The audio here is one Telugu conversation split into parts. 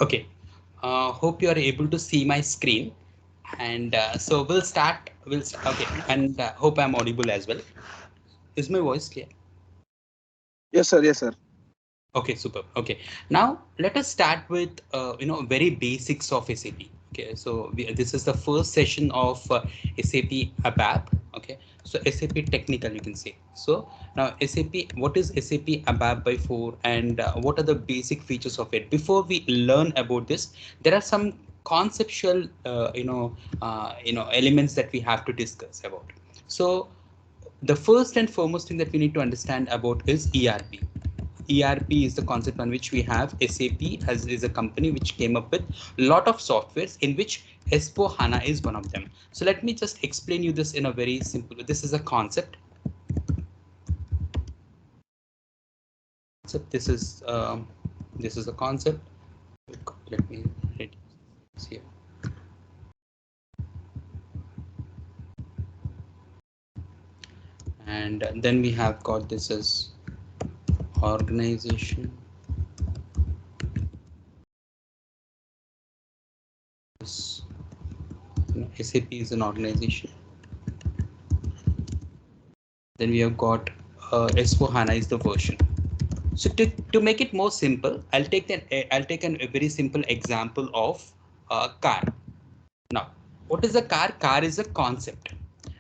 Okay, hope you are able to see my screen, and so we'll start. Okay, and hope I'm audible as well. Is my voice clear? Yes, sir. Yes, sir. Okay, super. Okay, now let us start with very basics of SAP. Okay, so this is the first session of SAP ABAP. Okay, so SAP technical you can say. So now SAP, what is SAP ABAP by 4, and what are the basic features of it? Before we learn about this, there are some conceptual elements that we have to discuss about. So the first and foremost thing that we need to understand about is ERP. ERP is the concept on which we have SAP as is a company which came up with a lot of softwares in which S4 HANA is one of them. So let me just explain you this in a very simple. This is a concept. So this is a concept. Let me reduce this here. And then we have got this as organization. SAP is an organization. Then we have got S4 HANA is the version. So to make it more simple, I'll take a very simple example of a car. Now, what is a car? Car is a concept.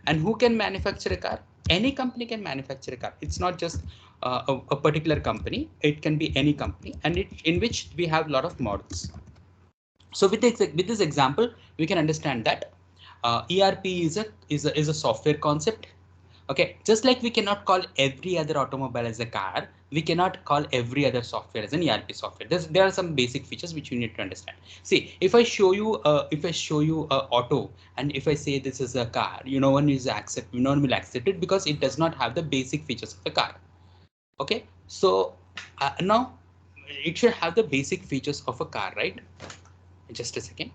And who can manufacture a car? Any company can manufacture a car. It's not just a particular company. It can be any company, and in which we have a lot of models. So with this example, we can understand that ERP is a software concept. Okay, just like we cannot call every other automobile as a car, we cannot call every other software as an ERP software. There are some basic features which you need to understand. See, if I show you a auto, and if I say this is a car, no one will accept it because it does not have the basic features of a car. Okay, so now it should have the basic features of a car, right? Just a second.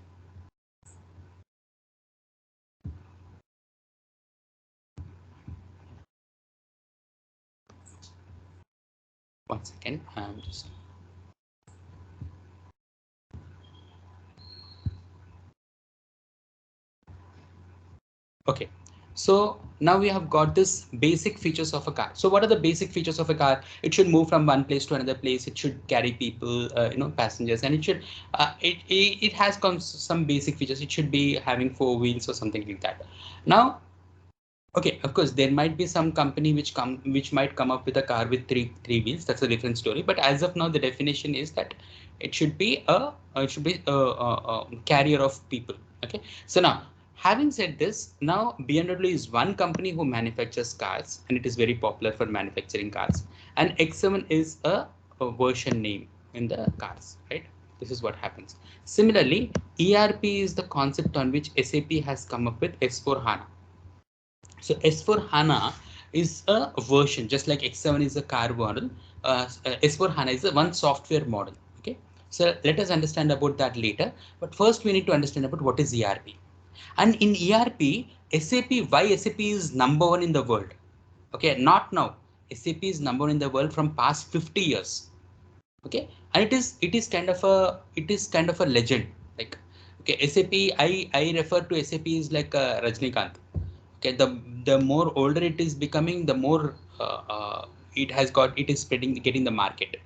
One second. I'm just okay. So now we have got this basic features of a car. So what are the basic features of a car? It should move from one place to another place. It should carry people, passengers, and it has some basic features. It should be having four wheels or something like that. Now, okay, of course, there might be some company which might come up with a car with three wheels. That's a different story. But as of now, the definition is that it should be a carrier of people. Okay. So now, having said this, now BMW is one company who manufactures cars, and it is very popular for manufacturing cars. And X7 is a version name in the cars, right? This is what happens. Similarly, ERP is the concept on which SAP has come up with S4 HANA. So S4 HANA is a version, just like X7 is a car model. S4 HANA is a one software model. Okay, so let us understand about that later. But first, we need to understand about what is ERP. And in ERP, SAP, why SAP is number one in the world? Okay, not now. SAP is number one in the world from past 50 years. Okay, and it is kind of a legend. Like, okay, SAP, I refer to SAP is like Rajnikant. Okay, the more older it is becoming, the more it is spreading, getting the market.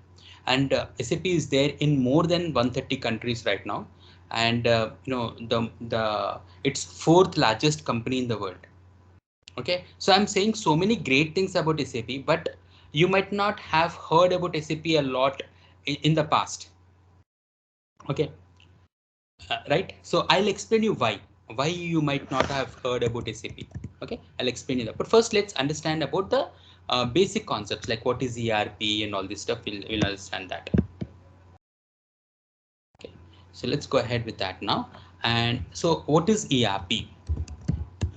And SAP is there in more than 130 countries right now. And the it's fourth largest company in the world. Okay, so I'm saying so many great things about SAP, but you might not have heard about SAP a lot in the past. Okay, right? So I'll explain you why you might not have heard about SAP. Okay, I'll explain you that. But first, let's understand about the basic concepts like what is ERP and all this stuff. We'll understand that. Okay, so let's go ahead with that now. And so, what is ERP?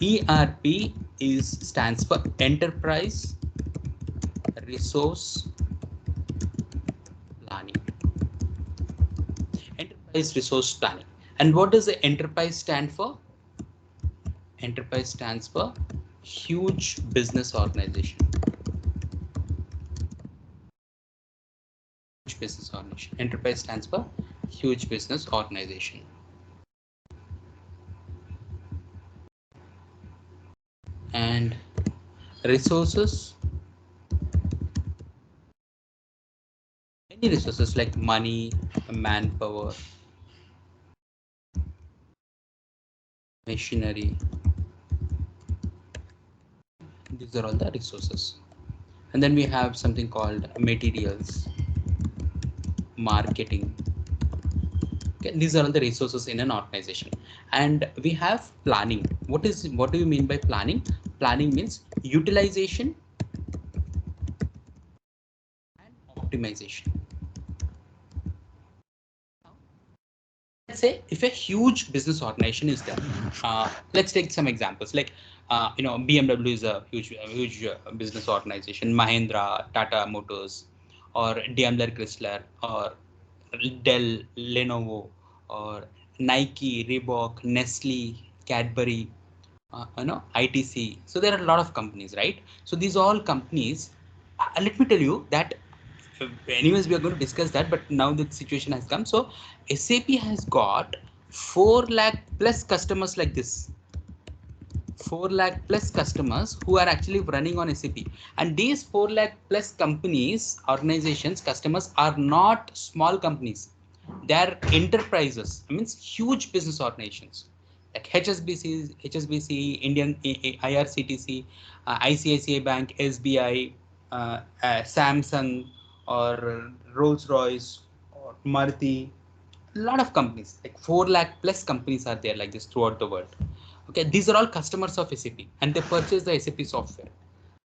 ERP is stands for Enterprise Resource Planning. Enterprise Resource Planning. And what does the enterprise stand for? Enterprise stands for huge business organization. Huge business organization. Enterprise stands for huge business organization. And resources, any resources like money, manpower, machinery, these are all the resources. And then we have something called materials, marketing. Okay, these are all the resources in an organization. And we have planning. What do you mean by planning? Planning means utilization and optimization. Let's say if a huge business organization is there, let's take some examples like BMW is a huge business organization, Mahindra, Tata Motors, or Daimler Chrysler, or Dell, Lenovo, or Nike, Reebok, Nestle, Cadbury, ITC. So there are a lot of companies, right? So these all companies. Let me tell you that. Anyways, we are going to discuss that, but now the situation has come. So SAP has got 4 lakh plus customers like this. 4 lakh plus customers who are actually running on SAP. And these 4 lakh plus companies, organizations, customers are not small companies. They are enterprises. I mean, huge business organizations like HSBC, Indian IRCTC, ICICI Bank, SBI, Samsung, or Rolls Royce, or Maruti. A lot of companies, like 4 lakh plus companies are there like this throughout the world. Okay, these are all customers of SAP and they purchase the SAP software.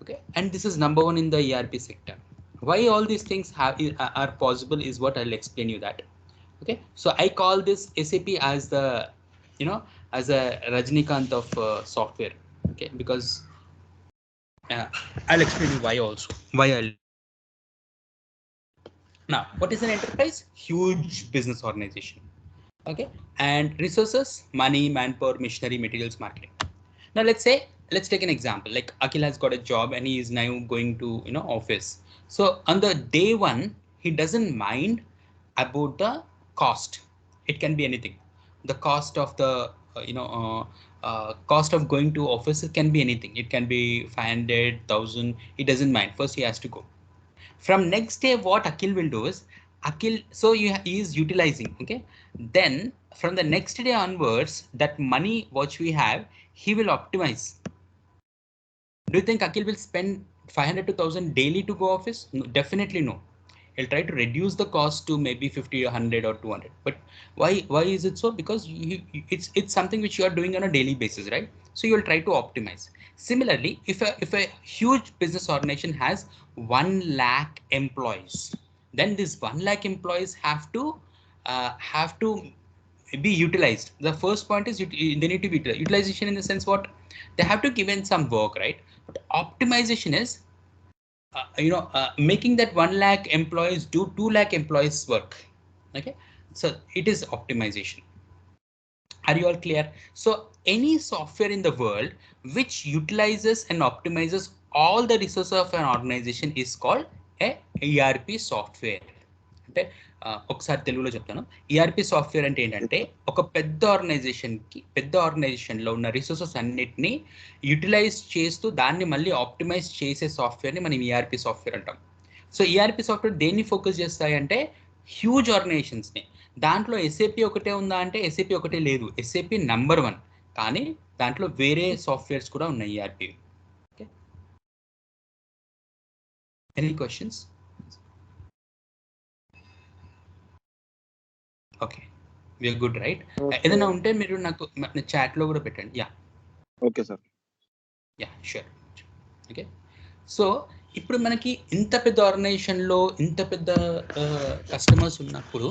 Okay, and this is number one in the ERP sector. Why all these things are possible is what I'll explain you that. Okay, so I call this SAP as the, you know, as a Rajnikant of software. Okay, because uh, I'll explain you why also. Why I'll now, what is an enterprise? Huge business organization. Okay, and resources, money, manpower, machinery, materials, marketing. Now let's take an example. Like Akhil has got a job and he is now going to office. So on the day one, he doesn't mind about the cost. It can be anything. The cost of the cost of going to office, it can be anything. It can be 500, 1,000. He doesn't mind. First he has to go. From next day, what Akhil will do is so he is utilizing. Okay, then from the next day onwards, that money which we have, he will optimize. Do you think Akhil will spend 500 to 1,000 daily to go office? No, definitely no. He'll try to reduce the cost to maybe 50 or 100 or 200. But why is it so? Because it's something which you are doing on a daily basis, right? So you'll try to optimize. Similarly, if a huge business organization has 1 lakh employees, then this 1 lakh employees have to be utilized. The first point is they need to be utilized. Utilization in the sense what they have to give in some work, right? But optimization is making that 1 lakh employees do 2 lakh employees work. Okay, so it is optimization. Are you all clear? So any software in the world which utilizes and optimizes all the resources of an organization is called a ERP software. అంటే ఒకసారి తెలుగులో చెప్తాను. ఈఆర్పి సాఫ్ట్వేర్ అంటే ఏంటంటే ఒక పెద్ద ఆర్గనైజేషన్లో ఉన్న రిసోర్సెస్ అన్నిటిని యూటిలైజ్ చేస్తూ దాన్ని మళ్ళీ ఆప్టిమైజ్ చేసే సాఫ్ట్వేర్ని మనం ఈఆర్పి సాఫ్ట్వేర్ అంటాం. సో ఈఆర్పి సాఫ్ట్వేర్ దేన్ని ఫోకస్ చేస్తాయి అంటే హ్యూజ్ ఆర్గనైజేషన్స్ని. దాంట్లో ఎస్ఏపి ఒకటే ఉందా అంటే ఎస్ఏపి ఒకటే లేదు. ఎస్ఏపి నంబర్ 1, కానీ దాంట్లో వేరే సాఫ్ట్వేర్స్ కూడా ఉన్నాయి ERP. Okay, any questions? Okay, we're good right. ఏదైనా ఉంటే మీరు నాకు చాట్ లో కూడా పెట్టండి. Yeah, okay sir. Yeah, sure. Okay, so ఇప్పుడు మనకి ఇంత పెద్ద ఆర్గనైజేషన్లో ఇంత పెద్ద కస్టమర్స్ ఉన్నప్పుడు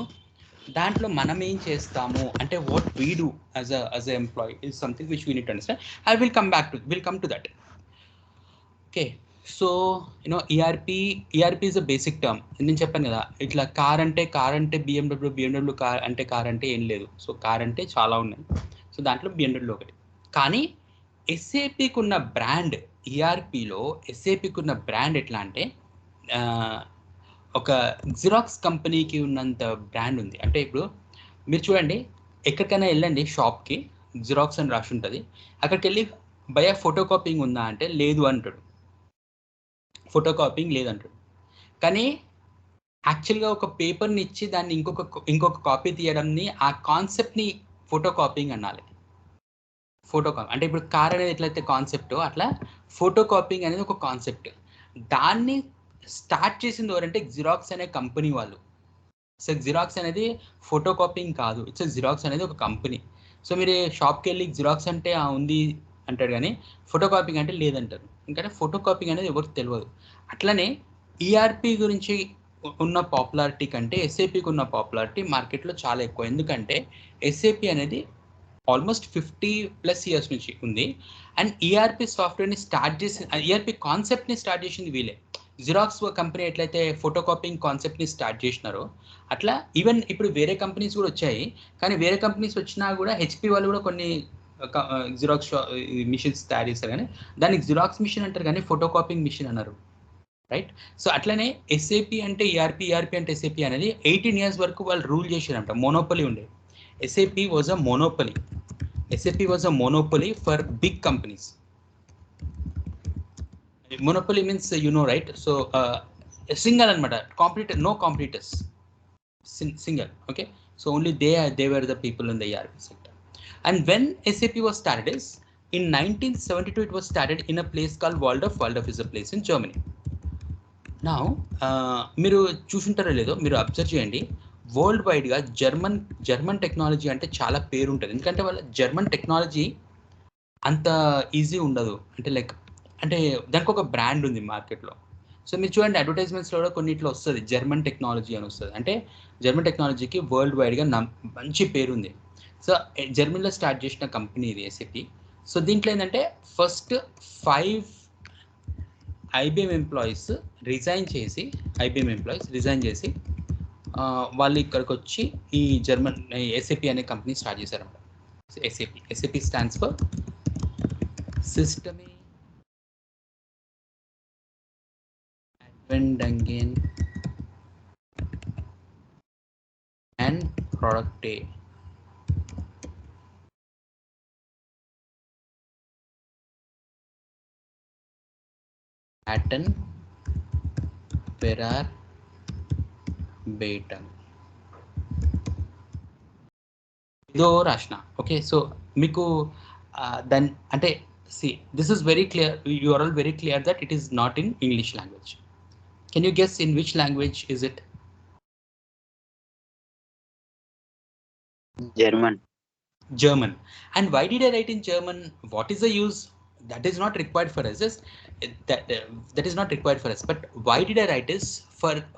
దాంట్లో మనం ఏం చేస్తాము అంటే what we do as a employee is something which we need to understand. I will come to that. Okay, so ERP is a basic term. నేను చెప్పాను కదా, ఇట్లా కార్ అంటే బిఎండబ్ల్యూ కార్ అంటే ఏం లేదు. సో కార్ అంటే చాలా ఉన్నాయి. సో దాంట్లో బిఎండబ్ల్యూ ఒకటి. కానీ ఎస్ఏపికి ఉన్న బ్రాండ్, ఈఆర్పిలో ఎస్ఏపికి ఉన్న బ్రాండ్ ఎట్లా అంటే ఒక జిరాక్స్ కంపెనీకి ఉన్నంత బ్రాండ్ ఉంది. అంటే ఇప్పుడు మీరు చూడండి, ఎక్కడికైనా వెళ్ళండి షాప్కి, జిరాక్స్ అని రాసి ఉంటుంది. అక్కడికి వెళ్ళి భయ ఫోటో కాపింగ్ ఉందా అంటే లేదు అంటాడు, ఫోటో కాపింగ్ లేదంటాడు. కానీ యాక్చువల్గా ఒక పేపర్ని ఇచ్చి దాన్ని ఇంకొక కాపీ తీయడంని, ఆ కాన్సెప్ట్ని ఫోటో కాపింగ్ అనాలి. ఫోటో కాపీ అంటే ఇప్పుడు కార్ అనేది ఎట్లయితే కాన్సెప్టో అట్లా ఫోటో కాపింగ్ అనేది ఒక కాన్సెప్ట్. దాన్ని స్టార్ట్ చేసింది ఎవరంటే జిరాక్స్ అనే కంపెనీ వాళ్ళు. సో జిరాక్స్ అనేది ఫోటో కాపింగ్ కాదు, ఇట్స్ జిరాక్స్ అనేది ఒక కంపెనీ. సో మీరు షాప్కి వెళ్ళి జిరాక్స్ అంటే ఉంది అంటాడు, కానీ ఫోటో కాపింగ్ అంటే లేదంటారు. ఎందుకంటే ఫోటో కాపింగ్ అనేది ఎవరికి తెలియదు. అట్లనే ఈఆర్పి గురించి ఉన్న పాపులారిటీ కంటే ఎస్ఏపికి ఉన్న పాపులారిటీ మార్కెట్లో చాలా ఎక్కువ. ఎందుకంటే ఎస్ఏపి అనేది ఆల్మోస్ట్ 50+ ఇయర్స్ నుంచి ఉంది. అండ్ ఈఆర్పి సాఫ్ట్వేర్ని స్టార్ట్ చేసి, ఈఆర్పి కాన్సెప్ట్ని స్టార్ట్ చేసింది వీళ్ళే. జిరాక్స్ కంపెనీ ఎట్లయితే ఫోటో కాపింగ్ కాన్సెప్ట్ని స్టార్ట్ చేసినారో అట్లా ఈవెన్ ఇప్పుడు వేరే కంపెనీస్ కూడా వచ్చాయి. కానీ వేరే కంపెనీస్ వచ్చినా కూడా హెచ్పి వాళ్ళు కూడా కొన్ని జిరాక్స్ మిషన్స్ తయారు చేస్తారు, కానీ దానికి జిరాక్స్ మిషన్ అంటారు కానీ ఫోటో కాపింగ్ మిషన్ అన్నారు, రైట్? సో అట్లనే ఎస్ఏపి అంటే ఈఆర్పి అంటే ఎస్ఏపి అనేది 18 years వరకు వాళ్ళు రూల్ చేశారంట. మోనోపలి ఉండే. SAP was a monopoly. SAP was a monopoly for big companies. Monopoly means right? So single anamata, competitor, no competitors, single. Okay, so only they were the people in the ERP sector. And when SAP was started is in 1972, it was started in a place called Waldorf. Waldorf is a place in Germany. Now మీరు చూసుంటారో లేదో, మీరు అబ్జర్వ్ చేయండి, వరల్డ్ వైడ్గా జర్మన్ టెక్నాలజీ అంటే చాలా పేరు ఉంటుంది. ఎందుకంటే వాళ్ళ జర్మన్ టెక్నాలజీ అంత ఈజీ ఉండదు. అంటే లైక్ అంటే దానికి ఒక బ్రాండ్ ఉంది మార్కెట్లో. సో మీరు చూడండి, అడ్వర్టైజ్మెంట్స్లో కూడా కొన్నిట్లో వస్తుంది జర్మన్ టెక్నాలజీ అని వస్తుంది. అంటే జర్మన్ టెక్నాలజీకి వరల్డ్ వైడ్గా మంచి పేరుంది. సో జర్మనీలో స్టార్ట్ చేసిన కంపెనీ ఇది ఎస్ఏపి. సో దీంట్లో ఏంటంటే ఫస్ట్ 5 ఐబిఎం ఎంప్లాయీస్ రిజైన్ చేసి వాళ్ళు ఇక్కడికి వచ్చి ఈ జర్మన్ ఎస్ఏపి అనే కంపెనీ స్టార్ట్ చేశారన్నమాట. ఎస్ఏపి స్టాండ్స్ ఫర్ సిస్టమే అడ్వెండంగెన్ అండ్ ప్రొడక్టే. ప్యాటర్న్ పెరార్ బేటన్ ఇదో రాసిన. ఓకే, సో మీకు దాని అంటే this is very clear, you are all very clear that it is not in English language. Can you guess in which language is it? German. And why did I write in German? What is the use? That is not required for us. That is not required for us. But why did I write this?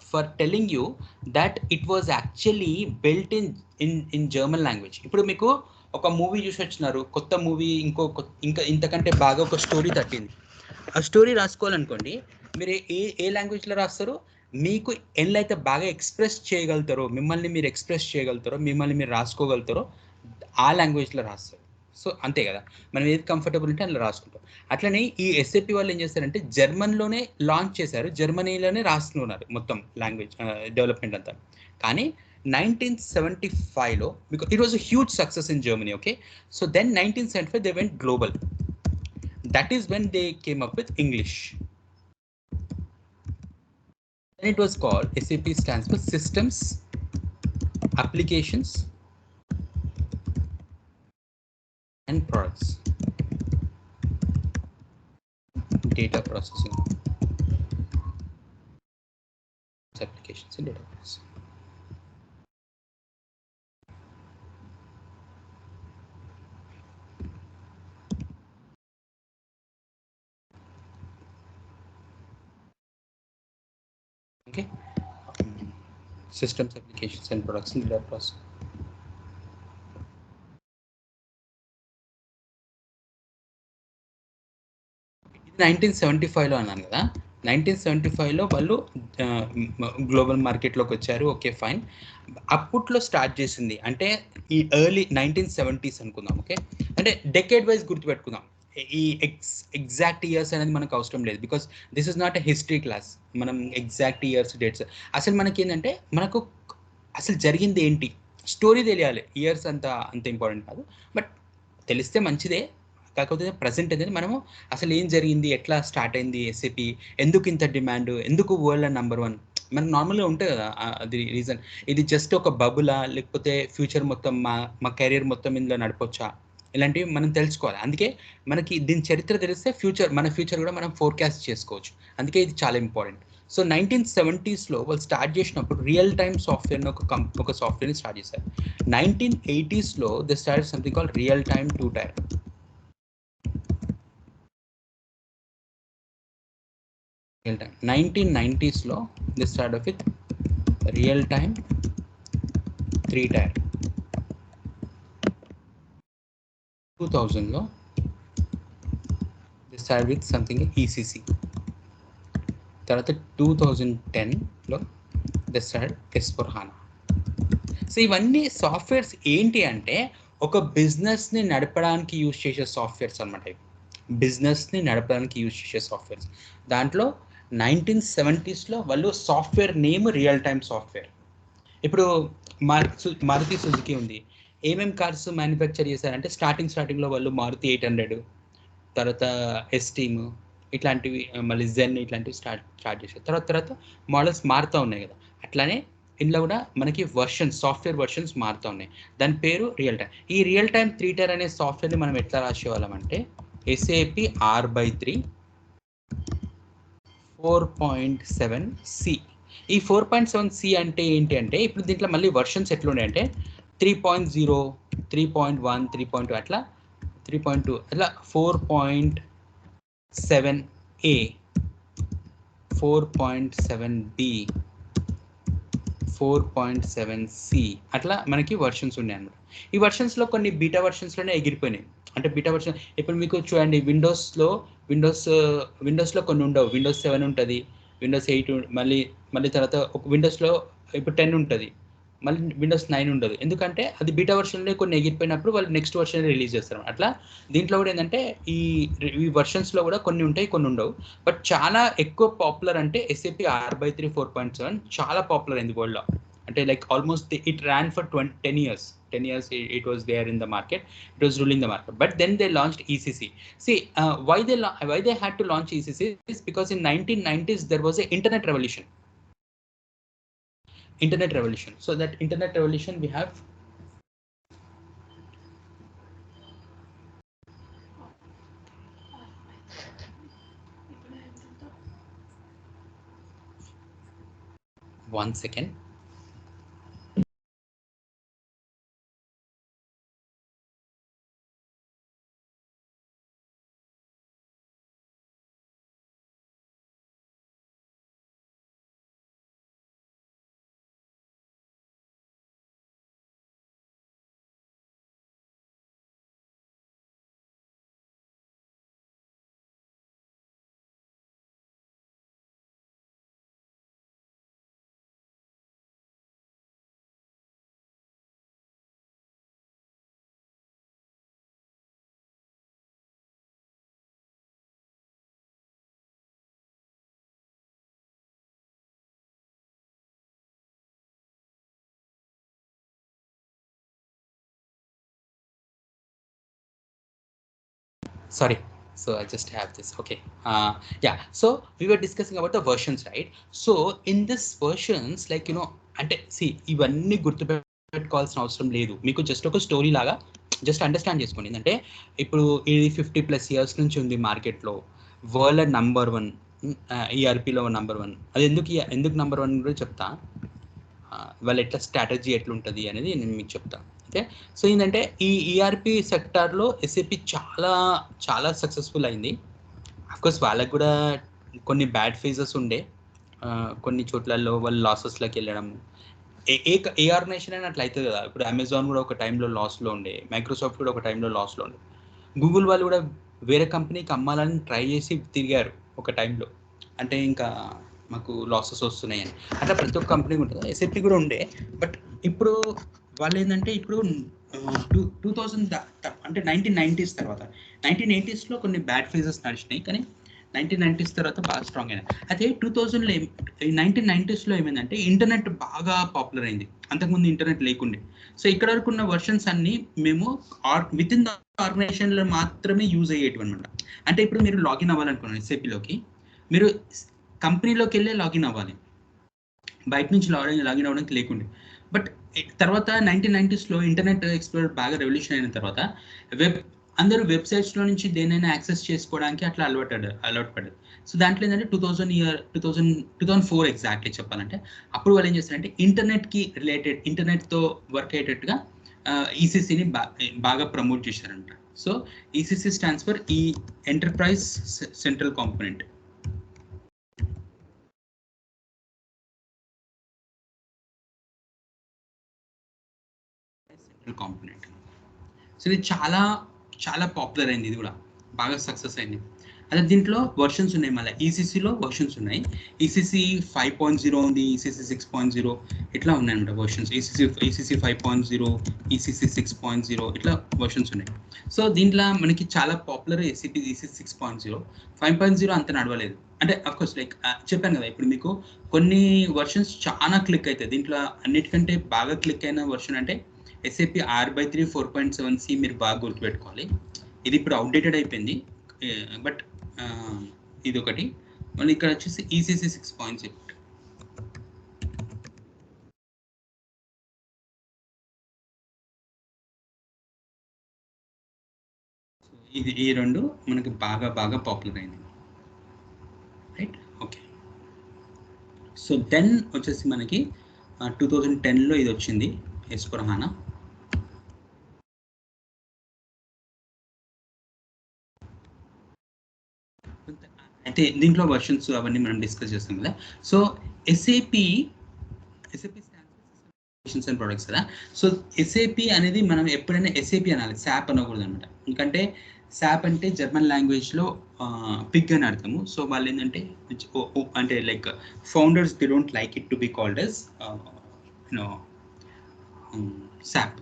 For telling you that it was actually built in German language. ఇప్పుడు మీకు ఒక మూవీ చూసి వచ్చినారు, కొత్త మూవీ, ఇంకా ఇంతకంటే బాగా ఒక స్టోరీ తట్టింది. ఆ స్టోరీ రాసుకోవాలనుకోండి, మీరు ఏ లాంగ్వేజ్లో రాస్తారు? మీకు ఎట్లయితే బాగా ఎక్స్ప్రెస్ చేయగలుగుతారో, మిమ్మల్ని మీరు రాసుకోగలుగుతారో ఆ లాంగ్వేజ్లో రాస్తారు. సో అంతే కదా, మనం ఏది కంఫర్టబుల్ ఉంటే అలా రాసుకుంటాం. అట్లనే ఈ ఎస్ఏపి వాళ్ళు ఏం చేస్తారంటే జర్మన్లోనే లాంచ్ చేశారు, జర్మనీలోనే రాస్తున్నారు మొత్తం లాంగ్వేజ్ డెవలప్మెంట్ అంతా. కానీ 1975లో because it was a huge success in Germany. Okay, so then 1975 they went global. That is when they came up with English. And it was called, SAP stands for Systems, Applications and Products, Data Processing, Applications and Data Processing. Okay, Systems, Applications and Products and Data Processing. ఇది 1975లో అన్నాను కదా. 1975లో వాళ్ళు గ్లోబల్ మార్కెట్లోకి వచ్చారు. Okay fine. అప్పట్లో స్టార్ట్ చేసింది అంటే ఈ ఎర్లీ 1970s అనుకుందాం. ఓకే, అంటే డెకేడ్ వైజ్ గుర్తుపెట్టుకుందాం. ఈ ఎగ్జాక్ట్ ఇయర్స్ అనేది మనకు అవసరం లేదు, because this is not a history class. మనం ఎగ్జాక్ట్ ఇయర్స్ డేట్స్ అసలు మనకి ఏంటంటే మనకు అసలు జరిగింది ఏంటి స్టోరీ తెలియాలి. ఇయర్స్ అంత ఇంపార్టెంట్ కాదు, బట్ తెలిస్తే మంచిదే. కాకపోతే ప్రజెంట్ అనేది మనము అసలు ఏం జరిగింది, ఎట్లా స్టార్ట్ అయింది ఎస్ఏపి, ఎందుకు ఇంత డిమాండ్, ఎందుకు వరల్డ్ నెంబర్ వన్, మనకు నార్మల్గా ఉంటుంది కదా అది రీజన్. ఇది జస్ట్ ఒక బబులా, లేకపోతే ఫ్యూచర్ మొత్తం మా కెరీర్ మొత్తం ఇందులో నడపొచ్చా, ఇలాంటివి మనం తెలుసుకోవాలి. అందుకే మనకి దీని చరిత్ర తెలిస్తే మన ఫ్యూచర్ కూడా మనం ఫోర్కాస్ట్ చేసుకోవచ్చు. అందుకే ఇది చాలా ఇంపార్టెంట్. సో 1970s వాళ్ళు స్టార్ట్ చేసినప్పుడు రియల్ టైమ్ సాఫ్ట్వేర్ని ఒక సాఫ్ట్వేర్ని స్టార్ట్ చేశారు. 1980s they start something call real time two tier. 1990s they start with real time three tier. 2000 they start with something ECC. తర్వాత 2010 దే స్టార్ట్ S/4HANA. సో ఇవన్నీ సాఫ్ట్వేర్స్ ఏంటి అంటే ఒక బిజినెస్ని నడపడానికి యూజ్ చేసే సాఫ్ట్వేర్స్ అనమాట. బిజినెస్ని నడపడానికి యూజ్ చేసే సాఫ్ట్వేర్స్. దాంట్లో 1970s వాళ్ళు software name real time software. ఇప్పుడు మారుతి సుజుకి ఉంది. ఏమేం కార్స్ మ్యానుఫ్యాక్చర్ చేశారంటే స్టార్టింగ్లో వాళ్ళు మారుతి 800, తర్వాత ఎస్టీమ్ ఇట్లాంటివి, మళ్ళీ జెన్ ఇట్లాంటివి స్టార్ట్ చేశారు. తర్వాత మోడల్స్ మారుతూ ఉన్నాయి కదా. అట్లానే ఇందులో కూడా మనకి సాఫ్ట్వేర్ వర్షన్స్ మారుతూ ఉన్నాయి. దాని పేరు రియల్ టైమ్. ఈ రియల్ టైమ్ త్రీ టైర్ అనే సాఫ్ట్వేర్ని మనం ఎట్లా రాసేవాళ్ళం అంటే SAP R/3 4.7C. ఈ 4.7C అంటే ఏంటి అంటే ఇప్పుడు దీంట్లో మళ్ళీ వర్షన్స్ ఎట్లున్నాయి అంటే 3.0, 3.1, 3.2 అట్లా 3.2 అట్లా 4.7A, 4.7B, 4.7C అట్లా మనకి వర్షన్స్ ఉన్నాయి అన్నమాట. ఈ వర్షన్స్లో కొన్ని బీటా వర్షన్స్లోనే ఎగిరిపోయినాయి. అంటే బీటా వర్షన్ ఇప్పుడు మీకు చూడండి, విండోస్లో కొన్ని ఉండవు. విండోస్ 7 ఉంటుంది, విండోస్ 8, మళ్ళీ తర్వాత ఒక విండోస్లో ఇప్పుడు 10 ఉంటుంది, మళ్ళీ విండోస్ 9 ఉండదు. ఎందుకంటే అది బీటా వర్షన్లో కొన్ని ఎగిరిపోయినప్పుడు వాళ్ళు నెక్స్ట్ వర్షన్ రిలీజ్ చేస్తారు. అట్లా దీంట్లో కూడా ఏంటంటే ఈ వర్షన్స్లో కూడా కొన్ని ఉంటాయి, కొన్ని ఉండవు. బట్ చాలా ఎక్కువ పాపులర్ అంటే SAP R/3 4.7 చాలా పాపులర్ అయింది వరల్డ్లో. అంటే like almost it ran for 10 years. 10 years it was there in the market. It was ruling the market. But then they launched ECC. See, why they had to launch ECC is because in 1990s there was a internet revolution. So that internet revolution we have one second. Sorry, so I just have this. Okay, yeah, so we were discussing about the versions, right? So in this versions, like అంటే see ఇవన్నీ గుర్తుపెట్టుకోవాల్సిన అవసరం లేదు. మీకు జస్ట్ ఒక స్టోరీ లాగా జస్ట్ అండర్స్టాండ్ చేసుకోండి. ఏంటంటే ఇప్పుడు ఇది 50+ years నుంచి ఉంది మార్కెట్లో, వరల్డ్ నంబర్ 1, ERPలో నంబర్ 1. అది ఎందుకు నంబర్ 1 కూడా చెప్తా. వాళ్ళ ఎట్లా స్ట్రాటజీ ఎట్లుంటుంది అనేది నేను మీకు చెప్తాను. ఓకే, సో ఏంటంటే ఈ ఈఆర్పి సెక్టార్లో ఎస్ఏపి చాలా చాలా సక్సెస్ఫుల్ అయింది. అఫ్కోర్స్ వాళ్ళకు కూడా కొన్ని బ్యాడ్ ఫేజెస్ ఉండే, కొన్ని చోట్లలో వాళ్ళు లాసెస్లోకి వెళ్ళడం. ఏ ఆర్గనైజేషన్ అయినా అట్లా అవుతుంది కదా. ఇప్పుడు అమెజాన్ కూడా ఒక టైంలో లాస్లో ఉండే, మైక్రోసాఫ్ట్ కూడా ఒక టైంలో లాస్లో ఉండే, గూగుల్ వాళ్ళు కూడా వేరే కంపెనీకి అమ్మాలని ట్రై చేసి తిరిగారు ఒక టైంలో. అంటే ఇంకా మాకు లాసెస్ వస్తున్నాయని అట్లా ప్రతి ఒక్క కంపెనీ ఉంటుంది. ఎస్ఏపి కూడా ఉండే. బట్ ఇప్పుడు వాళ్ళు ఏంటంటే ఇప్పుడు 2000 అంటే 1990s తర్వాత 1980sలో కొన్ని బ్యాడ్ ఫేజెస్ నడిచినాయి, కానీ 1990s తర్వాత బాగా స్ట్రాంగ్ అయినాయి. అయితే 2000లో 1990sలో ఏమైందంటే ఇంటర్నెట్ బాగా పాపులర్ అయింది. అంతకుముందు ఇంటర్నెట్ లేకుండే. సో ఇక్కడ వరకు ఉన్న వర్షన్స్ అన్ని మేము విత్ ఇన్ ద ఆర్గనైజేషన్లో మాత్రమే యూజ్ అయ్యేటివి అనమాట. అంటే ఇప్పుడు మీరు లాగిన్ అవ్వాలనుకున్నారు ఎస్ఏపిలోకి, మీరు కంపెనీలోకి వెళ్ళే లాగిన్ అవ్వాలి, బయట నుంచి లాగిన్ అవ్వడానికి లేకుండే. బట్ తర్వాత 1990sలో ఇంటర్నెట్ ఎక్స్ప్లోరర్ బాగా రెవల్యూషన్ అయిన తర్వాత అందరూ వెబ్సైట్స్లో నుంచి దేనైనా యాక్సెస్ చేసుకోవడానికి అట్లా అలవాటు పడ్డారు. సో దాంట్లో ఏంటంటే 2004 ఎగ్జాక్ట్లీ చెప్పాలంటే అప్పుడు వాళ్ళు ఏం చేస్తారంటే ఇంటర్నెట్కి రిలేటెడ్, ఇంటర్నెట్తో వర్క్ అయ్యేటట్టుగా ఈసీసీని బాగా ప్రమోట్ చేశారంట. సో ఈసీసీ స్టాండ్స్ ఫర్ ఈ enterprise central component. Component. So ఇది చాలా చాలా పాపులర్ అయింది, ఇది కూడా బాగా సక్సెస్ అయింది. అదే దీంట్లో వర్షన్స్ ఉన్నాయి, మళ్ళీ ఈసీసీలో వర్షన్స్ ఉన్నాయి. ఈసీసీ 5.0 ఉంది, ఈసీసీ 6.0 ఇట్లా ఉన్నాయన్నమాట వర్షన్స్. ఈసీసీ 5.0, ఈసీసీ 6.0 ఇట్లా వర్షన్స్ ఉన్నాయి. సో దీంట్లో మనకి చాలా పాపులర్ ఈసీసీ 6.0. 5.0 అంత నడవలేదు. అంటే అఫ్కోర్స్ లైక్ చెప్పాను కదా ఇప్పుడు మీకు కొన్ని వర్షన్స్ చాలా క్లిక్ అవుతాయి. దీంట్లో అన్నిటికంటే బాగా క్లిక్ అయిన వర్షన్ అంటే SAP R/3 4.7C మీరు బాగా గుర్తుపెట్టుకోవాలి. ఇది ఇప్పుడు అవుట్డేటెడ్ అయిపోయింది, బట్ ఇది ఒకటి. మళ్ళీ ఇక్కడ వచ్చేసి ఈసీసీ 6.0. ఇది ఈ రెండు మనకి బాగా పాపులర్ అయింది, రైట్? ఓకే. సో 10 వచ్చేసి మనకి 2010లో ఇది వచ్చింది, S/4HANA. అయితే దీంట్లో వర్షన్స్ అవన్నీ మనం డిస్కస్ చేస్తాం కదా. సో ఎస్ఏపి అండ్ ప్రొడక్ట్స్ కదా. సో ఎస్ఏపి అనేది మనం ఎప్పుడైనా ఎస్ఏపి అనాలి, శాప్ అనకూడదు అనమాట. ఎందుకంటే శాప్ అంటే జర్మన్ లాంగ్వేజ్లో పిగ్ అని అర్థము. సో వాళ్ళు ఏంటంటే అంటే like founders they don't like it to be called S you know SAP.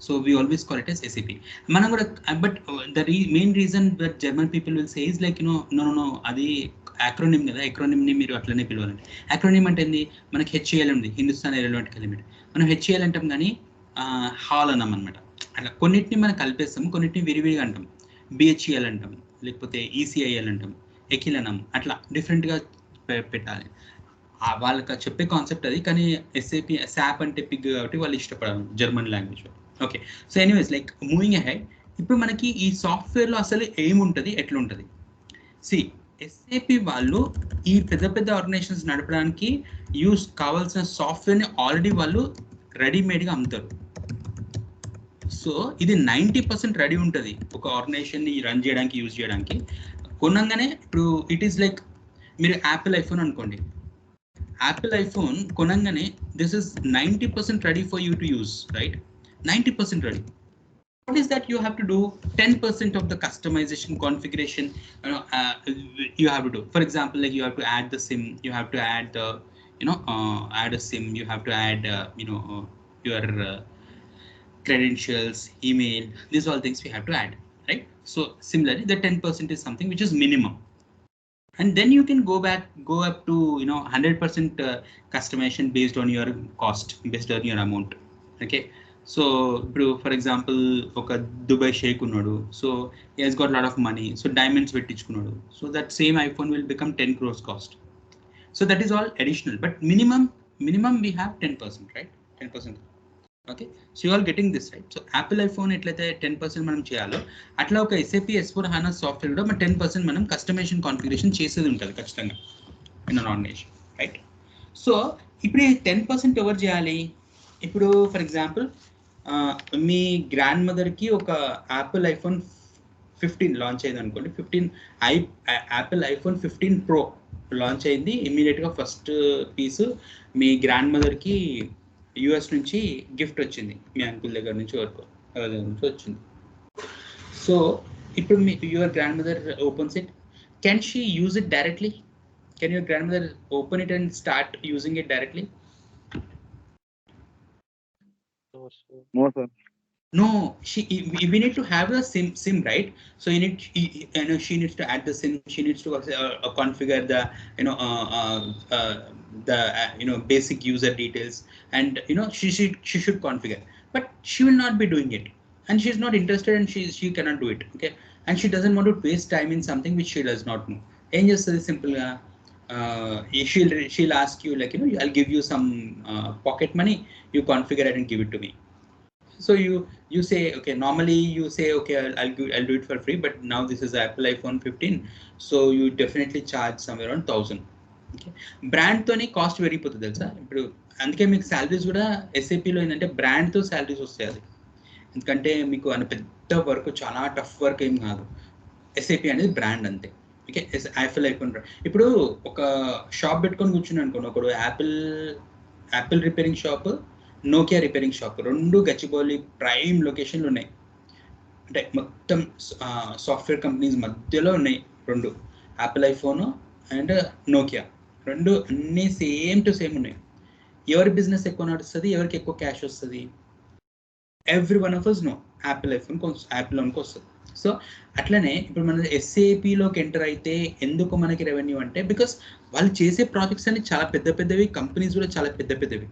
So we always call it as SAP. మనం కూడా but the main reason that German people will say is like no అది యాక్రోనిమ్ కదా, యాక్రోనిమ్ని మీరు అట్లనే పిలవాలండి. యాక్రోనిమ్ అంటే ఏంది, మనకి HCL ఉంది, హిందుస్థాన్ ఏరోనాటికల్ లిమిటెడ్. మనం HCL అంటాం కానీ హాల్ అన్నాం అనమాట. అట్లా కొన్నిటిని మనం కలిపేస్తాం, కొన్నిటిని విరివిరిగా అంటాం. BHEL అంటాం, లేకపోతే ECIL అంటాం, ఎకిల్ అన్నాం, అట్లా డిఫరెంట్గా పెట్టాలి. వాళ్ళకి చెప్పే కాన్సెప్ట్ అది, కానీ శాప్ అంటే పిగ్ కాబట్టి వాళ్ళు ఇష్టపడారు German language. Okay. So anyways like moving ahead, ఇప్పుడు మనకి ఈ సాఫ్ట్వేర్లో అసలు ఏముంటుంది, ఎట్లుంటుంది. ఎస్ఏపి వాళ్ళు ఈ పెద్ద ఆర్గనైజేషన్స్ నడపడానికి కావాల్సిన సాఫ్ట్వేర్ని ఆల్రెడీ వాళ్ళు రెడీమేడ్గా అమ్ముతారు. సో ఇది 90% రెడీ ఉంటుంది ఒక ఆర్గనైజేషన్ని రన్ చేయడానికి, యూజ్ చేయడానికి. కొనంగానే ఇప్పుడు ఇట్ ఈస్ లైక్ మీరు యాపిల్ ఐఫోన్ అనుకోండి, యాపిల్ ఐఫోన్ కొనంగానే this is 90% ready for you to use, right? 90% ready. What is that you have to do? 10% of the customization configuration you have to do. For example, like you have to add the SIM, you have to add the add a SIM, you have to add your credentials, email. These all things we have to add, right? So similarly, the 10% is something which is minimum. And then you can go up to 100% customization based on your cost, based on your amount. Okay. So ఇప్పుడు ఫర్ ఎగ్జాంపుల్ ఒక దుబాయ్ షేక్ ఉన్నాడు, so he has got lot of money, so diamonds పెట్టించుకున్నాడు, so that same iPhone will become 10 crores cost. So that is all additional, but minimum we have 10%, right? 10%. Okay. So you all getting this, right? So Apple iPhone ఎట్లయితే 10% మనం చేయాలో, అట్లా ఒక SAP S/4HANA సాఫ్ట్వేర్ కూడా మన 10% మనం కస్టమైజేషన్ కాన్ఫిగరేషన్ చేసేది ఉంటుంది ఖచ్చితంగా in an organization, right? So ఇప్పుడు ఈ 10% ఎవరు చేయాలి? ఇప్పుడు ఫర్ ఎగ్జాంపుల్ మీ గ్రాండ్ మదర్కి ఒక యాపిల్ ఐఫోన్ 15 లాంచ్ అయింది అనుకోండి. యాపిల్ ఐఫోన్ 15 Pro లాంచ్ అయింది. ఇమ్మీడియట్గా ఫస్ట్ పీస్ మీ గ్రాండ్ మదర్కి US నుంచి గిఫ్ట్ వచ్చింది, మీ అంకుల్ దగ్గర నుంచి వచ్చింది. సో ఇప్పుడు me your grand mother opens it, can she use it directly? Can your grand mother open it and start using it directly? No, sir. No, we need to have the sim, right? So she needs to add the sim, she needs to configure the the basic user details, and she should configure, but she will not be doing it, and she's not interested, and she cannot do it, okay? And she doesn't want to waste time in something which she does not know. ఏం చేస్తుంది సింపుల్గా, she'll ask you, like, I'll give you some pocket money, you configure it and give it to me. So you say, okay, normally you say, okay, I'll do it for free, but now this is Apple iPhone 15, so you definitely charge somewhere around 1000. Okay, బ్రాండ్తోని కాస్ట్ పెరిగిపోతుంది తెలుసా ఇప్పుడు. అందుకే మీకు శాలరీస్ కూడా ఎస్ఏపిలో ఏంటంటే బ్రాండ్తో శాలరీస్ వస్తాయి. అది ఎందుకంటే మీకు అన్న పెద్ద వర్క్, చాలా టఫ్ వర్క్ ఏం కాదు. ఎస్ఏపి అనేది బ్రాండ్ అంతే. ఓకే, యాపిల్ అయిపోయిన ఇప్పుడు ఒక షాప్ పెట్టుకొని కూర్చుని అనుకోండి, ఒకడు Apple repairing shop, Nokia repairing shop, రెండు గచ్చిబౌలి ప్రైమ్ లొకేషన్లు ఉన్నాయి. అంటే మొత్తం సాఫ్ట్వేర్ కంపెనీస్ మధ్యలో ఉన్నాయి రెండు, యాపిల్ ఐఫోన్ అండ్ నోకియా, రెండు అన్నీ సేమ్ టు సేమ్ ఉన్నాయి. ఎవరి బిజినెస్ ఎక్కువ నడుస్తుంది, ఎవరికి ఎక్కువ క్యాష్ వస్తుంది? Every one of us know Apple ఐఫోన్కి వస్తుంది. సో అట్లనే ఇప్పుడు మన ఎస్ఏపిలోకి ఎంటర్ అయితే ఎందుకు మనకి రెవెన్యూ అంటే, బికాస్ వాళ్ళు చేసే ప్రాజెక్ట్స్ అన్ని చాలా పెద్ద పెద్దవి, కంపెనీస్ కూడా చాలా పెద్ద పెద్దవి,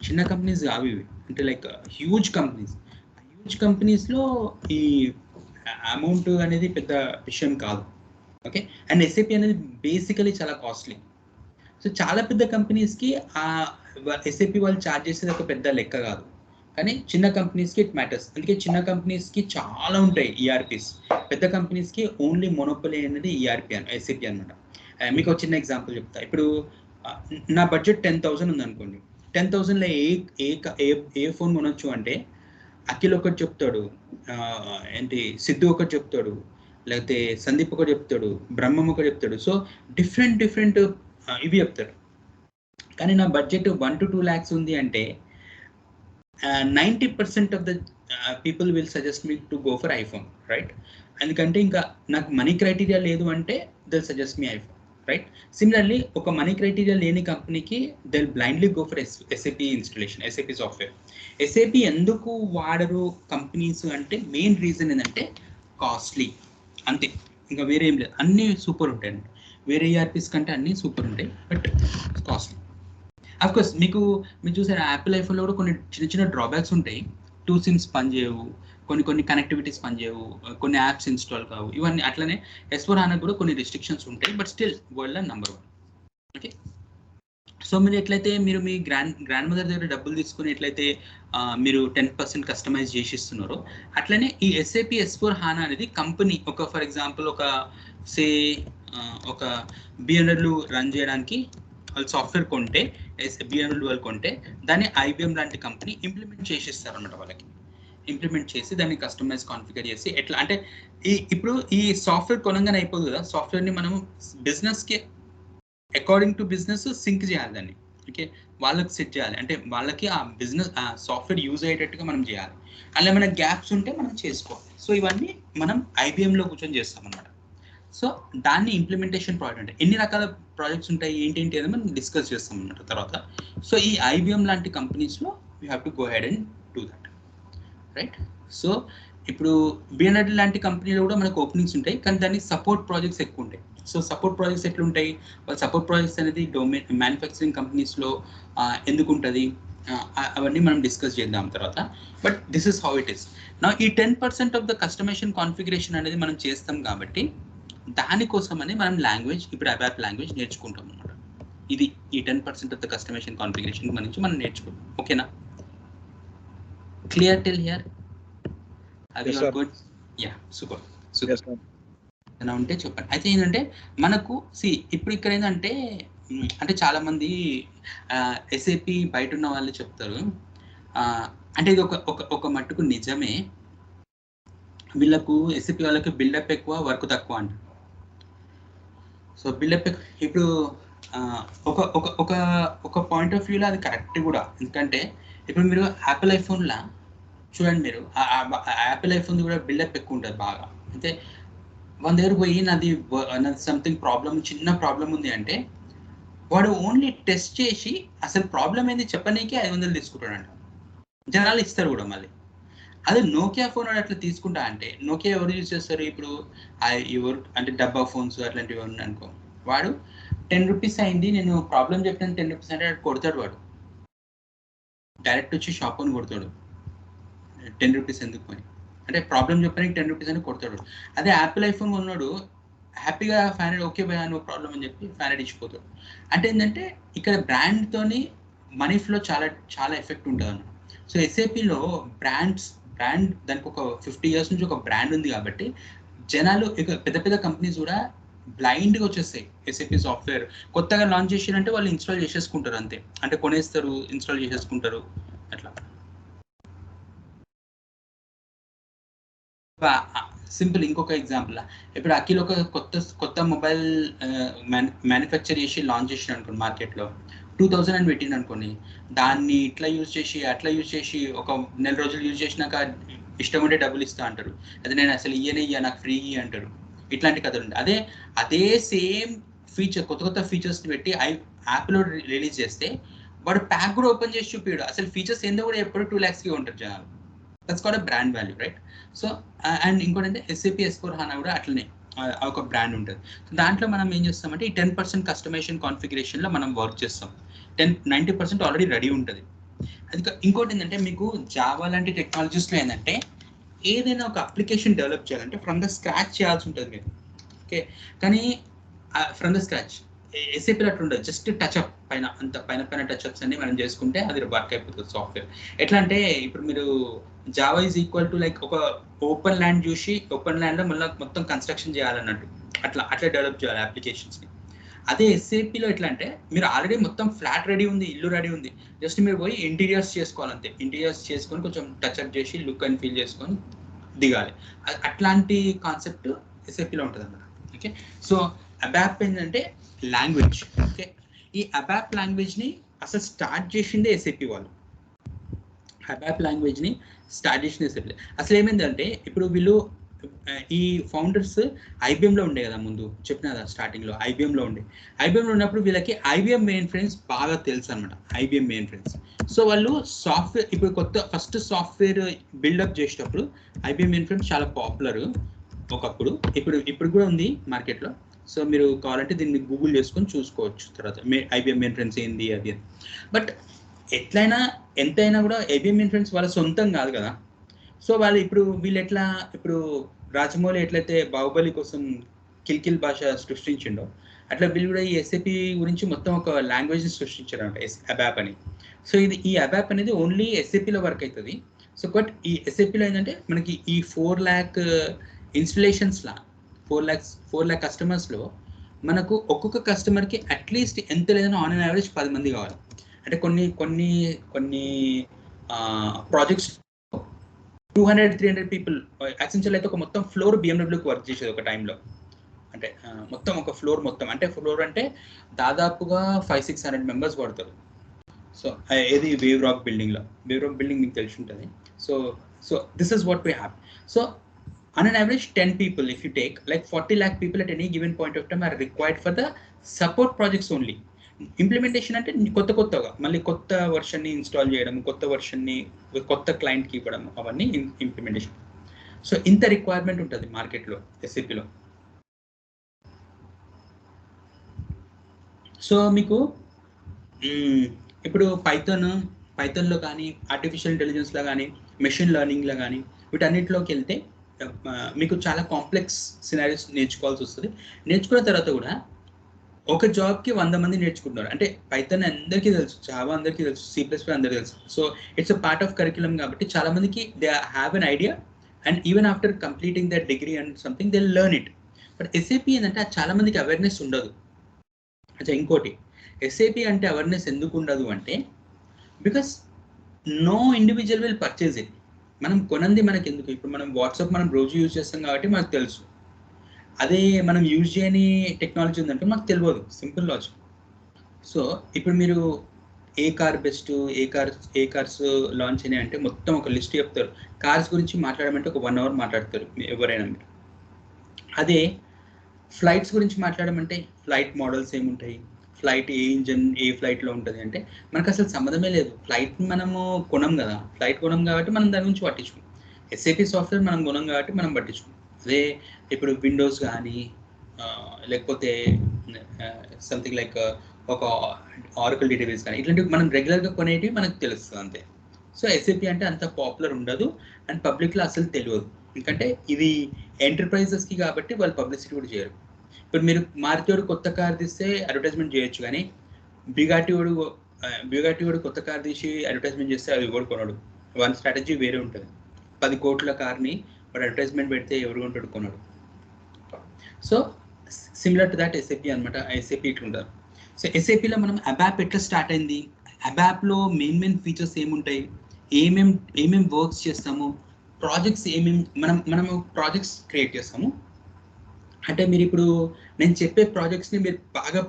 చిన్న కంపెనీస్ కావు ఇవి. అంటే లైక్ హ్యూజ్ కంపెనీస్లో ఈ అమౌంట్ అనేది పెద్ద విషయం కాదు. ఓకే, అండ్ ఎస్ఏపి అనేది బేసికలీ చాలా కాస్ట్లీ. సో చాలా పెద్ద కంపెనీస్కి ఆ ఎస్ఏపి వాళ్ళు ఛార్జ్ చేసేది ఒక పెద్ద లెక్క కాదు, కానీ చిన్న కంపెనీస్కి ఇట్ మ్యాటర్స్. అందుకే చిన్న కంపెనీస్కి చాలా ఉంటాయి ఈఆర్పీస్, పెద్ద కంపెనీస్కి ఓన్లీ మొనోపలి అనేది ఈఆర్పీ ఎస్ఏపి అనమాట. మీకు ఒక చిన్న ఎగ్జాంపుల్ చెప్తా. ఇప్పుడు నా బడ్జెట్ 10,000 ఉందనుకోండి, 10,000లో ఏ ఫోన్ కొనొచ్చు అంటే, అఖిల్ ఒకటి చెప్తాడు, ఏంటి సిద్ధు ఒకటి చెప్తాడు, లేకపోతే సందీప్ ఒకటి చెప్తాడు, బ్రహ్మం ఒకటి చెప్తాడు. సో డిఫరెంట్ ఇవి చెప్తాడు. కానీ నా బడ్జెట్ 1 to 2 lakhs ఉంది అంటే 90% of the people will suggest me to go for iPhone, right? ఎందుకంటే ఇంకా నాకు మనీ క్రైటీరియా లేదు అంటే they suggest me iPhone, right? Similarly ఒక మనీ క్రైటీరియా లేని కంపెనీకి they blindly go for SAP installation, SAP software. SAP ఎందుకు వాడరు కంపెనీస్ అంటే మెయిన్ రీజన్ ఏంటంటే కాస్ట్లీ, అంతే, ఇంకా వేరే ఏం లేదు. అన్నీ సూపర్ ఉంటాయి, వేరే ఈఆర్పీస్ కంటే అన్నీ సూపర్ ఉంటాయి, బట్ కాస్ట్లీ. అఫ్కోర్స్ మీరు చూసారు యాపిల్ ఐఫోన్లో కూడా కొన్ని చిన్న డ్రాబ్యాక్స్ ఉంటాయి. 2 సిమ్స్ పనిచేయవు, కొన్ని కనెక్టివిటీస్ పనిచేయవు, కొన్ని యాప్స్ ఇన్స్టాల్ కావు, ఇవన్నీ. అట్లనే S/4HANA కూడా కొన్ని రిస్ట్రిక్షన్స్ ఉంటాయి, బట్ స్టిల్ వరల్డ్లో నంబర్ 1. ఓకే, సో మీరు ఎట్లయితే మీరు మీ గ్రాండ్ మదర్ దగ్గర డబ్బులు తీసుకుని ఎట్లయితే మీరు 10% కస్టమైజ్ చేసి ఇస్తున్నారో, అట్లనే ఈ ఎస్ఏపి S/4HANA అనేది కంపెనీ ఒక, ఫర్ ఎగ్జాంపుల్, ఒక సే ఒక బిఎన్ఎల్ రన్ చేయడానికి వాళ్ళు సాఫ్ట్వేర్ కొంటే, బిఎన్ఎల్ వాళ్ళు కొంటే, దాన్ని ఐబిఎం లాంటి కంపెనీ ఇంప్లిమెంట్ చేసి ఇస్తారు అన్నమాట. వాళ్ళకి ఇంప్లిమెంట్ చేసి దాన్ని కస్టమైజ్ కాన్ఫిగర్ చేసి ఎట్లా అంటే, ఇప్పుడు ఈ సాఫ్ట్వేర్ కొనంగానే అయిపోదు కదా, సాఫ్ట్వేర్ని మనం బిజినెస్కి అకార్డింగ్ టు బిజినెస్ సింక్ చేయాలి దాన్ని. ఓకే, వాళ్ళకి సెట్ చేయాలి, అంటే వాళ్ళకి ఆ బిజినెస్ ఆ సాఫ్ట్వేర్ యూజ్ అయ్యేటట్టుగా మనం చేయాలి. అలా ఏమైనా గ్యాప్స్ ఉంటే మనం చేసుకోవాలి. సో ఇవన్నీ మనం ఐబిఎంలో కూర్చొని చేస్తాం అనమాట. సో దాన్ని ఇంప్లిమెంటేషన్ ప్రాజెక్ట్ అంటే ఎన్ని రకాల ప్రాజెక్ట్స్ ఉంటాయి, ఏంటి అనేది మనం డిస్కస్ చేస్తాం అన్నమాట తర్వాత. సో ఈ ఐబిఎం లాంటి కంపెనీస్లో you have to go head and do that, right? So ఇప్పుడు బిఎన్ఎల్ లాంటి కంపెనీలో కూడా మనకు ఓపెనింగ్స్ ఉంటాయి, కానీ దానికి సపోర్ట్ ప్రాజెక్ట్స్ ఎక్కువ ఉంటాయి. సో సపోర్ట్ ప్రాజెక్ట్స్ ఎట్లుంటాయి, వాళ్ళ సపోర్ట్ ప్రాజెక్ట్స్ అనేది మ్యానుఫ్యాక్చరింగ్ కంపెనీస్లో ఎందుకు ఉంటుంది, అవన్నీ మనం డిస్కస్ చేద్దాం తర్వాత. But this is how it is. నా ఈ 10% ఆఫ్ ద కస్టమైజేషన్ కాన్ఫిగరేషన్ అనేది మనం చేస్తాం కాబట్టి దానికోసమని మనం లాంగ్వేజ్, ఇప్పుడు అబాప్ లాంగ్వేజ్ నేర్చుకుంటాం అనమాట. ఇది ఈ 10% ఆఫ్ ద కస్టమైజేషన్ కాన్ఫిగరేషన్ గురించి మనం నేర్చుకుంటాం. ఓకేనా? Clear till here? Good, yeah, super. ఏదైనా ఉంటే చెప్పండి. అయితే ఏంటంటే మనకు ఇప్పుడు ఇక్కడ ఏంటంటే, అంటే చాలా మంది ఎస్ఏపి బయట ఉన్న వాళ్ళు చెప్తారు, అంటే ఇది ఒక మట్టుకు నిజమే, వీళ్ళకు ఎస్ఏపి వాళ్ళకి బిల్డప్ ఎక్కువ, వర్క్ తక్కువ అంట. సో బిల్డప్ ఇప్పుడు ఒక పాయింట్ ఆఫ్ వ్యూలో అది కరెక్ట్ కూడా. ఎందుకంటే ఇప్పుడు మీరు యాపిల్ ఐఫోన్లా చూడండి, మీరు యాపిల్ ఐఫోన్ కూడా బిల్డప్ ఎక్కువ ఉంటుంది బాగా. అయితే వాళ్ళ దగ్గర పోయి నాది సంథింగ్ ప్రాబ్లమ్, చిన్న ప్రాబ్లం ఉంది అంటే వాడు ఓన్లీ టెస్ట్ చేసి అసలు ప్రాబ్లం ఏంది చెప్పనీకి 500 తీసుకుంటాడంట. జనాలు ఇస్తారు కూడా మళ్ళీ. అదే నోకియా ఫోన్ అట్లా తీసుకుంటా అంటే నోకియా ఎవరు యూజ్ చేస్తారు ఇప్పుడు ఎవరు అంటే డబ్బా ఫోన్స్ అట్లాంటివి ఉన్నాయి అనుకో, వాడు ₹10 అయింది నేను ప్రాబ్లం చెప్పిన ₹10 అంటే కొడతాడు వాడు, డైరెక్ట్ వచ్చి షాప్ అని కొడతాడు. ₹10 ఎందుకు అని అంటే ప్రాబ్లం చెప్పడానికి ₹10 అని కొడతాడు. అదే యాపిల్ ఐఫోన్ కొన్నాడు హ్యాపీగా ఫ్యాన్ ఓకే భయ నో ప్రాబ్లం అని చెప్పి ఫ్యాన్ ఇచ్చిపోతాడు. అంటే ఏంటంటే ఇక్కడ బ్రాండ్తోని మనీ ఫ్లో చాలా చాలా ఎఫెక్ట్ ఉంటుంది అన్నమాట. సో ఎస్ఏపిలో బ్రాండ్ దానికి ఒక 50 years నుంచి ఒక బ్రాండ్ ఉంది కాబట్టి జనాలు ఇక పెద్ద పెద్ద కంపెనీస్ కూడా బ్లైండ్గా వచ్చేస్తాయి. ఎస్ఏపి సాఫ్ట్వేర్ కొత్తగా లాంచ్ చేసినంటే వాళ్ళు ఇన్స్టాల్ చేసేసుకుంటారు అంతే, అంటే కొనేస్తారు ఇన్స్టాల్ చేసేసుకుంటారు అట్లా. సింపుల్ ఇంకొక ఎగ్జాంపుల్, ఇప్పుడు అఖిల్ ఒక కొత్త మొబైల్ మ్యానుఫ్యాక్చర్ చేసి లాంచ్ చేసిన అనుకోండి మార్కెట్లో 2000 అని పెట్టింది అనుకోండి, దాన్ని ఇట్లా యూజ్ చేసి అట్లా యూజ్ చేసి ఒక నెల రోజులు యూజ్ చేసినాక ఇష్టం ఉంటే డబ్బులు ఇస్తా అంటారు, అదే నేను అసలు ఇయ్య నాకు ఫ్రీ అంటారు. ఇట్లాంటి కథలు ఉంటాయి. అదే సేమ్ ఫీచర్ కొత్త ఫీచర్స్ పెట్టి యాప్లో రిలీజ్ చేస్తే వాడు ప్యాక్ కూడా ఓపెన్ చేసి చూపించాడు, అసలు ఫీచర్స్ ఏందో కూడా ఎప్పుడు 2 lakhsకి ఉంటారు జనాలు. That's called brand value, right? So and ఇంకోటి అంటే ఎస్ఏపి S/4HANA కూడా అట్లనే ఒక బ్రాండ్ ఉంటుంది. సో దాంట్లో మనం ఏం చేస్తామంటే ఈ 10% కస్టమైజేషన్ కాన్ఫిగరేషన్లో మనం వర్క్ చేస్తాం. 90% ఆల్రెడీ రెడీ ఉంటుంది. అది ఇంకోటి ఏంటంటే మీకు జావా లాంటి టెక్నాలజీస్లో ఏంటంటే ఏదైనా ఒక అప్లికేషన్ డెవలప్ చేయాలంటే ఫ్రమ్ ద స్క్రాచ్ చేయాల్సి ఉంటుంది మీరు, ఓకే? కానీ ఫ్రమ్ ద స్క్రాచ్ ఎస్ఏపీలో అట్లా ఉండదు, జస్ట్ టచ్అప్ పైన టచ్అప్స్ అన్ని మనం చేసుకుంటే అది వర్క్ అయిపోతుంది సాఫ్ట్వేర్. ఎట్లా అంటే ఇప్పుడు మీరు Java is equal to like ఒక ఓపెన్ ల్యాండ్ చూసి ఓపెన్ ల్యాండ్లో మళ్ళీ మొత్తం కన్స్ట్రక్షన్ చేయాలన్నట్టు, అట్లా డెవలప్ చేయాలి అప్లికేషన్స్ని. అదే ఎస్ఏపీలో ఎట్లా అంటే మీరు ఆల్రెడీ మొత్తం ఫ్లాట్ రెడీ ఉంది, ఇల్లు రెడీ ఉంది, జస్ట్ మీరు పోయి ఇంటీరియర్స్ చేసుకోవాలంతే. ఇంటీరియర్స్ చేసుకొని కొంచెం టచ్అప్ చేసి లుక్ అండ్ ఫీల్ చేసుకొని దిగాలి. అట్లాంటి కాన్సెప్ట్ ఎస్ఏపీలో ఉంటుంది అన్నమాట, ఓకే? సో అబాప్ ఏంటంటే లాంగ్వేజ్, ఓకే? ఈ అబాప్ లాంగ్వేజ్ని అసలు స్టార్ట్ చేసిందే ఎస్ఏపీ వాళ్ళు. అబాప్ లాంగ్వేజ్ని స్టార్ట్ చేసిన ఎస్ఏపీ. అసలు ఏమైందంటే ఇప్పుడు వీళ్ళు ఈ ఫౌండర్స్ ఐబిఎంలో ఉండే కదా, ముందు చెప్పిన కదా స్టార్టింగ్లో ఐబిఎంలో ఉన్నప్పుడు వీళ్ళకి ఐబిఎం మెయిన్ ఫ్రేమ్స్ బాగా తెలుసు అనమాట, ఐబిఎం మెయిన్ ఫ్రేమ్స్. సో వాళ్ళు సాఫ్ట్వేర్ ఇప్పుడు ఫస్ట్ సాఫ్ట్వేర్ బిల్డప్ చేసేటప్పుడు ఐబిఎం మెయిన్ ఫ్రేమ్స్ చాలా పాపులర్ ఒకప్పుడు, ఇప్పుడు కూడా ఉంది మార్కెట్లో. సో మీరు కావాలంటే దీన్ని గూగుల్ చేసుకొని చూసుకోవచ్చు తర్వాత ఐబిఎం మెయిన్ ఫ్రేమ్స్ ఏంది అది. బట్ ఎట్లయినా ఎంతైనా కూడా ఐబిఎం మెయిన్ ఫ్రేమ్స్ వాళ్ళ సొంతం కాదు కదా. సో వాళ్ళు వీళ్ళు ఎట్లా ఇప్పుడు రాజమౌళి ఎట్లయితే బాహుబలి కోసం కిల్కిల్ భాష సృష్టించిండో అట్లా వీళ్ళు కూడా ఈ ఎస్ఏపి గురించి మొత్తం ఒక లాంగ్వేజ్ని సృష్టించారంట, అబాప్ అని. సో ఈ అబాప్ అనేది ఓన్లీ ఎస్ఏపిలో వర్క్ అవుతుంది. సో బట్ ఈ ఎస్ఏపిలో ఏంటంటే మనకి ఈ 4 lakh ఇన్స్టలేషన్స్లా 4 lakh కస్టమర్స్లో మనకు ఒక్కొక్క కస్టమర్కి అట్లీస్ట్ ఎంత లేదన్నా ఆన్ అన్ యావరేజ్ 10 మంది కావాలి. అంటే కొన్ని ప్రాజెక్ట్స్ 200-300 పీపుల్. యాక్సెంచర్లో అయితే ఒక మొత్తం ఫ్లోర్ బిఎండబ్ల్యూకి వర్క్ చేసేది ఒక టైంలో, అంటే మొత్తం ఒక ఫ్లోర్ అంటే దాదాపుగా 500-600 మెంబర్స్ పడతారు. సో ఏది వేవ్ రాక్ బిల్డింగ్ మీకు తెలిసి ఉంటుంది. So this is what we have. So on an average 10 people, if you take like 40 lakh people at any given point of time are required for the support projects only. Implementation అంటే కొత్తగా మళ్ళీ కొత్త వర్షన్ని ఇన్స్టాల్ చేయడం, కొత్త వర్షన్ని కొత్త క్లయింట్కి ఇవ్వడం, అవన్నీ ఇంప్లిమెంటేషన్. సో ఇంత రిక్వైర్మెంట్ ఉంటుంది మార్కెట్లో ఎస్ఏపిలో. సో మీకు ఇప్పుడు పైథాన్లో కానీ ఆర్టిఫిషియల్ ఇంటెలిజెన్స్లో కానీ మెషిన్ లెర్నింగ్లో కానీ వీటన్నిటిలోకి వెళ్తే మీకు చాలా కాంప్లెక్స్ సినారియోస్ నేర్చుకోవాల్సి వస్తుంది. నేర్చుకున్న తర్వాత కూడా ఒక జాబ్కి 100 మంది నేర్చుకుంటున్నారు. అంటే పైథాన్ అందరికీ తెలుసు, జావా అందరికీ తెలుసు, C++ అందరికీ తెలుసు. So it's a part of curriculum కాబట్టి చాలా మందికి they have an idea and even after completing that degree and something they learn it. But SAP ఏంటంటే చాలా మందికి అవేర్నెస్ ఉండదు. అచ్చా ఇంకోటి, ఎస్ఏపి అంటే అవేర్నెస్ ఎందుకు ఉండదు అంటే because no individual will purchase it. మనం కొనంది మనకి ఎందుకు? ఇప్పుడు మనం వాట్సాప్ మనం రోజు యూజ్ చేస్తాం కాబట్టి మనకు తెలుసు. అదే మనం యూజ్ చేయని టెక్నాలజీ ఉందంటే మాకు తెలియదు, సింపుల్ లాజిక్. సో ఇప్పుడు మీరు ఏ కార్ బెస్ట్, ఏ కార్స్ లాంచ్ అయినాయి అంటే మొత్తం ఒక లిస్ట్ చెప్తారు. కార్స్ గురించి మాట్లాడమంటే ఒక 1 hour మాట్లాడతారు ఎవరైనా మీరు. అదే ఫ్లైట్స్ గురించి మాట్లాడమంటే ఫ్లైట్ మోడల్స్ ఏముంటాయి, ఫ్లైట్ ఏ ఇంజన్ ఏ ఫ్లైట్లో ఉంటుంది అంటే మనకు అసలు సంబంధమే లేదు. ఫ్లైట్ మనము కొనం కదా, ఫ్లైట్ కొనం కాబట్టి మనం దాని గురించి పట్టించుకోం. ఎస్ఏపి సాఫ్ట్వేర్ మనం కొనం కాబట్టి మనం పట్టించుకోం. అదే ఇప్పుడు విండోస్ కానీ లేకపోతే సంథింగ్ లైక్ ఒక ఆరకల్ డేటాబేస్ కానీ ఇట్లాంటివి మనం రెగ్యులర్గా కొనేటివి మనకు తెలుస్తుంది అంతే. సో ఎస్ఏపి అంటే అంత పాపులర్ ఉండదు అండ్ పబ్లిక్లో అసలు తెలియదు, ఎందుకంటే ఇది ఎంటర్ప్రైజెస్కి కాబట్టి వాళ్ళు పబ్లిసిటీ కూడా చేయరు. ఇప్పుడు మీరు మారుతోడు కొత్త కార్ తీస్తే అడ్వర్టైజ్మెంట్ చేయొచ్చు, కానీ బిగాటివాడు కొత్త కార్ తీసి అడ్వర్టైజ్మెంట్ చేస్తే అది ఎవడు కొనడు. వన్ స్ట్రాటజీ వేరే ఉంటుంది. 10 కోట్ల కార్ని వాడు అడ్వర్టైజ్మెంట్ పెడితే ఎవరు కొంటాడు? కొనడు. So similar to that SAP అనమాట. ఎస్ఏపి ఇట్లుంటారు. సో ఎస్ఏపిలో మనం అబాప్ ఎట్లా స్టార్ట్ అయింది, అబాప్లో మెయిన్ ఫీచర్స్ ఏముంటాయి, ఏమేం వర్క్స్ చేస్తాము, ప్రాజెక్ట్స్ మనము ప్రాజెక్ట్స్ క్రియేట్ చేస్తాము. అంటే మీరు ఇప్పుడు నేను చెప్పే ప్రాజెక్ట్స్ని మీరు బాగా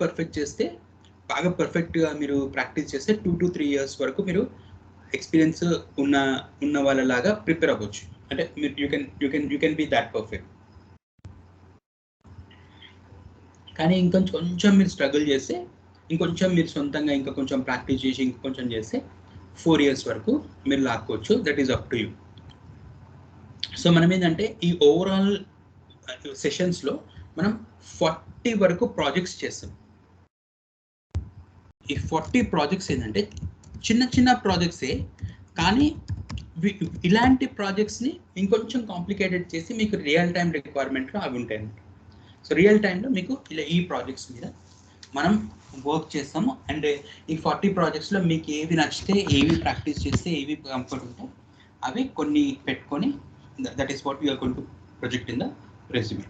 పర్ఫెక్ట్గా మీరు ప్రాక్టీస్ చేస్తే 2 to 3 years వరకు మీరు ఎక్స్పీరియన్స్ ఉన్న వాళ్ళలాగా ప్రిపేర్ అవ్వచ్చు. అంటే మీరు you can be that perfect. కానీ కొంచెం మీరు స్ట్రగుల్ చేస్తే, ఇంకొంచెం మీరు సొంతంగా ఇంకా కొంచెం ప్రాక్టీస్ చేసి ఇంకొంచెం చేస్తే 4 years వరకు మీరు లాక్కోవచ్చు. That is up to you. So మనం ఏంటంటే ఈ ఓవరాల్ సెషన్స్లో మనం 40 వరకు ప్రాజెక్ట్స్ చేస్తాం. ఈ 40 ప్రాజెక్ట్స్ ఏంటంటే చిన్న ప్రాజెక్ట్సే, కానీ ఇలాంటి ప్రాజెక్ట్స్ని ఇంకొంచెం కాంప్లికేటెడ్ చేసి మీకు రియల్ టైం రిక్వైర్మెంట్లో అవి ఉంటాయి అన్నమాట. సో రియల్ టైంలో మీకు ఇలా ఈ ప్రాజెక్ట్స్ మీద మనం వర్క్ చేస్తాము. అండ్ ఈ 40 ప్రాజెక్ట్స్లో మీకు ఏవి నచ్చితే, ఏవి ప్రాక్టీస్ చేస్తే, ఏవి కంఫర్ట్ ఉంటే అవి కొన్ని పెట్టుకొని that is what you're going to project in the resume.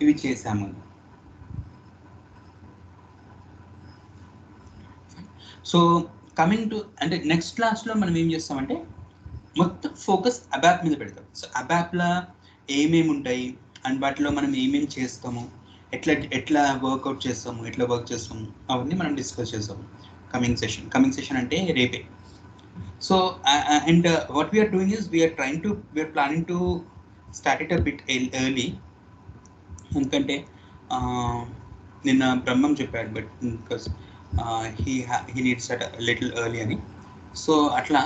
ఇవి చేసాము. సో కమింగ్ టు అంటే నెక్స్ట్ క్లాస్లో మనం ఏం చేస్తామంటే మొత్తం ఫోకస్ అబాప్ మీద పెడతాం. సో అబాప్లో ఏమేమి ఉంటాయి అండ్ వాటిలో మనం ఏమేమి చేస్తాము, ఎట్లా వర్కౌట్ చేస్తాము, ఎట్లా వర్క్ చేస్తాము, అవన్నీ మనం డిస్కస్ చేస్తాము కమింగ్ సెషన్ అంటే రేపే. So and what we're doing is we're planning to start it a bit early. ఎందుకంటే నిన్న బ్రహ్మం చెప్పాడు, but because he needs that a little early అని. సో అట్లా